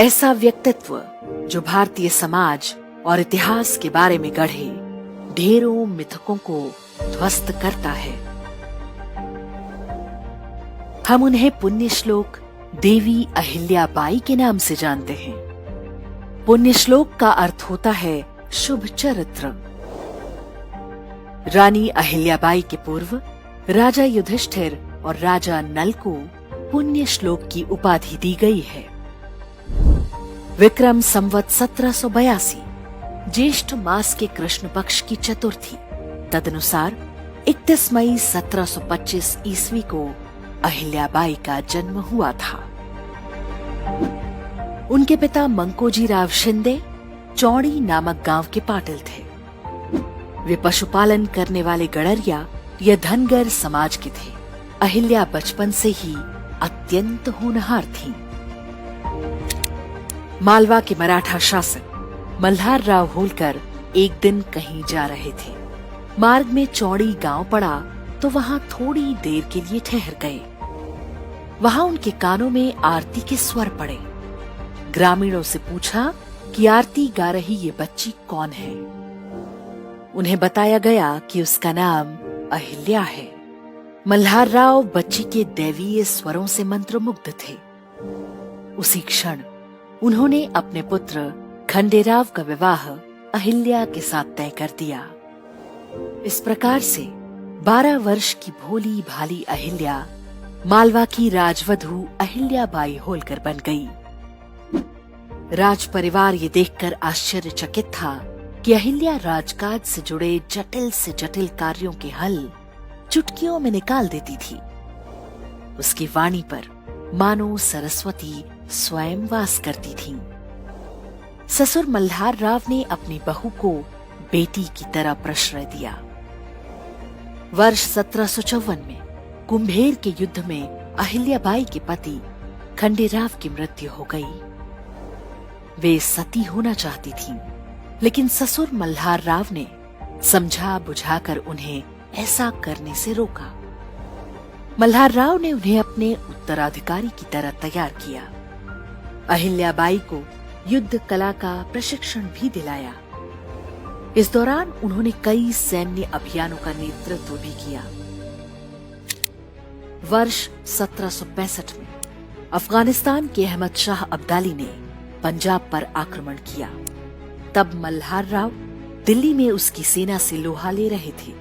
ऐसा व्यक्तित्व जो भारतीय समाज और इतिहास के बारे में गढ़े ढेरों मिथकों को ध्वस्त करता है। हम उन्हें पुण्य श्लोक देवी अहिल्याबाई के नाम से जानते हैं। पुण्य श्लोक का अर्थ होता है शुभ चरित्र। रानी अहिल्याबाई के पूर्व राजा युधिष्ठिर और राजा नल को पुण्य श्लोक की उपाधि दी गई है। विक्रम संवत 1782 ज्येष्ठ मास के कृष्ण पक्ष की चतुर्थी तदनुसार 31 मई 1725 ईस्वी को अहिल्याबाई का जन्म हुआ था। उनके पिता मंकोजीराव शिंदे चौड़ी नामक गांव के पाटिल थे। वे पशुपालन करने वाले गड़रिया या धनगर समाज के थे। अहिल्या बचपन से ही अत्यंत होनहार थीं। मालवा के मराठा शासक मल्हार राव होलकर एक दिन कहीं जा रहे थे। मार्ग में चौड़ी गांव पड़ा तो वहां थोड़ी देर के लिए ठहर गए। वहां उनके कानों में आरती के स्वर पड़े। ग्रामीणों से पूछा कि आरती गा रही ये बच्ची कौन है। उन्हें बताया गया कि उसका नाम अहिल्या है। मल्हार राव बच्ची के दैवीय स्वरों से मंत्रमुग्ध थे। उसी क्षण उन्होंने अपने पुत्र खंडेराव का विवाह अहिल्या के साथ तय कर दिया। इस प्रकार से 12 वर्ष की भोली भाली अहिल्या मालवा की राजवधू अहिल्याबाई होलकर बन गई। राज परिवार ये देखकर आश्चर्यचकित था कि अहिल्या राजकाज से जुड़े जटिल से जटिल कार्यों के हल चुटकियों में निकाल देती थी। उसकी वाणी पर मानो सरस्वती स्वयं वास करती थीं। ससुर मल्हार राव ने अपनी बहू को बेटी की तरह प्रश्रय दिया। वर्ष 1754 में कुंभेर के युद्ध में अहिल्याबाई के पति खंडेराव की मृत्यु हो गई। वे सती होना चाहती थीं, लेकिन ससुर मल्हार राव ने समझा बुझाकर उन्हें ऐसा करने से रोका। मल्हार राव ने उन्हें अपने उत्तराधिकारी की तरह तैयार किया। अहिल्याबाई को युद्ध कला का प्रशिक्षण भी दिलाया। इस दौरान उन्होंने कई सैन्य अभियानों का नेतृत्व भी किया। वर्ष 1765 में अफगानिस्तान के अहमद शाह अब्दाली ने पंजाब पर आक्रमण किया। तब मल्हार राव दिल्ली में उसकी सेना से लोहा ले रहे थे।